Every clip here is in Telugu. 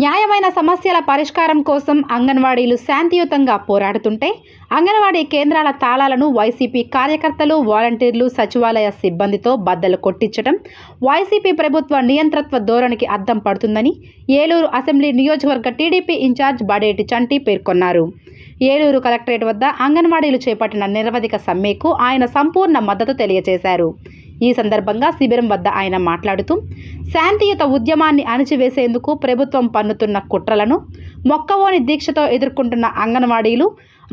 న్యాయమైన సమస్యల పరిష్కారం కోసం అంగన్వాడీలు శాంతియుతంగా పోరాడుతుంటే అంగన్వాడీ కేంద్రాల తాళాలను వైసీపీ కార్యకర్తలు, వాలంటీర్లు, సచివాలయ సిబ్బందితో బద్దలు కొట్టించడం వైసీపీ ప్రభుత్వ నియంత్రత్వ ధోరణికి అద్దం పడుతుందని ఏలూరు అసెంబ్లీ నియోజకవర్గ టీడీపీ ఇన్ఛార్జ్ బడేటి చంటి పేర్కొన్నారు. ఏలూరు కలెక్టరేట్ వద్ద అంగన్వాడీలు చేపట్టిన నిరవధిక సమ్మెకు ఆయన సంపూర్ణ మద్దతు తెలియజేశారు. ఈ సందర్భంగా శిబిరం వద్ద ఆయన మాట్లాడుతూ శాంతియుత ఉద్యమాన్ని అణిచివేసేందుకు ప్రభుత్వం పన్నుతున్న కుట్రలను మొక్కవోని దీక్షతో ఎదుర్కొంటున్న అంగన్వాడీలు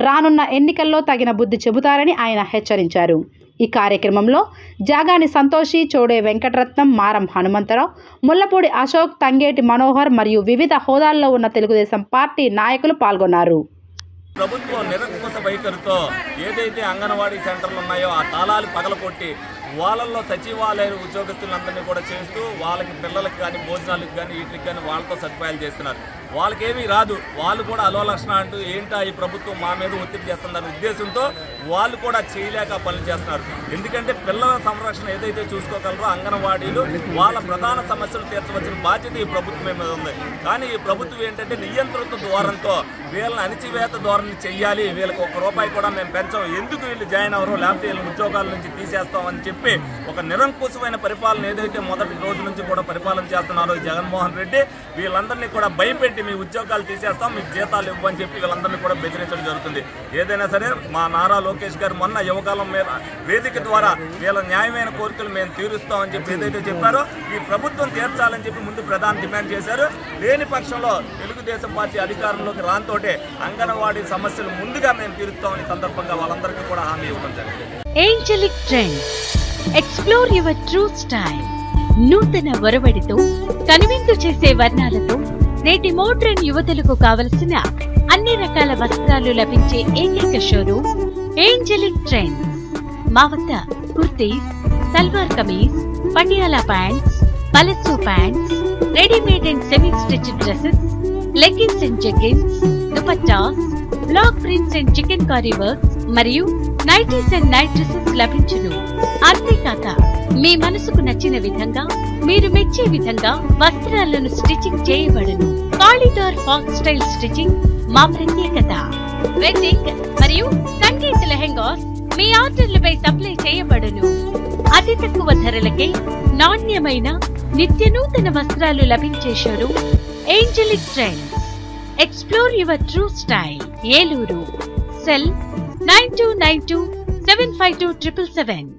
రానున్న ఎన్నికల్లో తగిన బుద్ధి చెబుతారని ఆయన హెచ్చరించారు. ఈ కార్యక్రమంలో జాగాని సంతోషి, చోడే వెంకటరత్నం, మారం హనుమంతరావు, ముల్లపూడి అశోక్, తంగేటి మనోహర్ మరియు వివిధ హోదాల్లో ఉన్న తెలుగుదేశం పార్టీ నాయకులు పాల్గొన్నారు. ప్రభుత్వం నిరంకుశ వైఖరితో ఏదైతే అంగన్వాడీ సెంటర్లు ఉన్నాయో ఆ తాళాలు పగలకొట్టి వాళ్ళల్లో సచివాలయ ఉద్యోగస్తులందరినీ కూడా చేస్తూ వాళ్ళకి పిల్లలకి కానీ భోజనాలకు కానీ వీటికి కానీ వాళ్ళతో సదుపాయాలు చేస్తున్నారు. వాళ్ళకేమీ రాదు, వాళ్ళు కూడా అలో లక్షణ అంటూ ఏంటా ఈ ప్రభుత్వం మా మీద ఒత్తిడి చేస్తుందనే ఉద్దేశంతో వాళ్ళు కూడా చేయలేక పనులు చేస్తున్నారు. ఎందుకంటే పిల్లల సంరక్షణ ఏదైతే చూసుకోగలరో అంగన్వాడీలు వాళ్ళ ప్రధాన సమస్యలు తీర్చవలసిన బాధ్యత ఈ ప్రభుత్వం మీద ఉంది. కానీ ఈ ప్రభుత్వం ఏంటంటే నియంత్రిత ద్వారంతో వీళ్ళని అణిచివేత ధోరణి చెయ్యాలి, వీళ్ళకి ₹1 కూడా మేము పెంచాం, ఎందుకు వీళ్ళు జాయిన్ అవ్వరు, లేకపోతే వీళ్ళ ఉద్యోగాల నుంచి తీసేస్తామని చెప్పి ఒక నిరంకుశమైన పరిపాలన ఏదైతే మొదటి రోజు నుంచి కూడా పరిపాలన చేస్తున్నారో జగన్మోహన్ రెడ్డి వీళ్ళందరినీ కూడా భయపెట్టి మీ ఉద్యోగాలు తీసేస్తాం, మీకు జీతాలు ఇవ్వని చెప్పి వీళ్ళందరినీ కూడా బెదిరించడం జరుగుతుంది. ఏదైనా సరే మా నారా లోకేష్ గారు మొన్న యువకాలం మీద వేదిక ద్వారా వీళ్ళ న్యాయమైన కోరికలు మేము తీరుస్తామని చెప్పి ఏదైతే చెప్పారో ఈ ప్రభుత్వం తీర్చాలని చెప్పి ముందు ప్రధాన డిమాండ్ చేశారు. లేని పక్షంలో తెలుగుదేశం పార్టీ అధికారంలోకి రానితోటే అంగన్వాడీ సమస్యలు ముందుగా మేము తీరుస్తామని సందర్భంగా వాళ్ళందరికీ కూడా హామీ ఇవ్వడం జరిగింది. Angelic trends, explore your true style. నూతన ఒరవడితో కనువిందు చేసే వర్ణాలతో నేటి మోడ్రన్ యువతులకు కావలసిన అన్ని రకాల వస్త్రాలు లభించే ఏకైక షోరూమ్ ఏంజెలిక్ ట్రెండ్స్. మా వద్ద kurtis, salwar kameez, Patiala pants, palazzo pants, readymade and semi stitched dresses, leggings and jeggings, dupattas, block prints and chikankari works మరియు నైటీస్ అండ్ నైట్ డ్రెస్సెస్ లభించును. అంతేకాక మీ మనసుకు నచ్చిన విధంగా, మీరు మెచ్చే విధంగా వస్త్రాలను స్టిచ్చింగ్ చేయబడును. కాలిడార్ ఫాక్ స్టైల్ స్టిచ్చింగ్ మా ప్రత్యేకత. వెడ్డింగ్ మరియు సంగీత లెహెంగాస్ మీ ఆర్డర్లపై సప్లై చేయబడును. అతి తక్కువ ధరలకే నాణ్యమైన నిత్య నూతన వస్త్రాలు లభించే showroom Angelic trends. Explore your true style. Eluru. Cell 9292 752 777.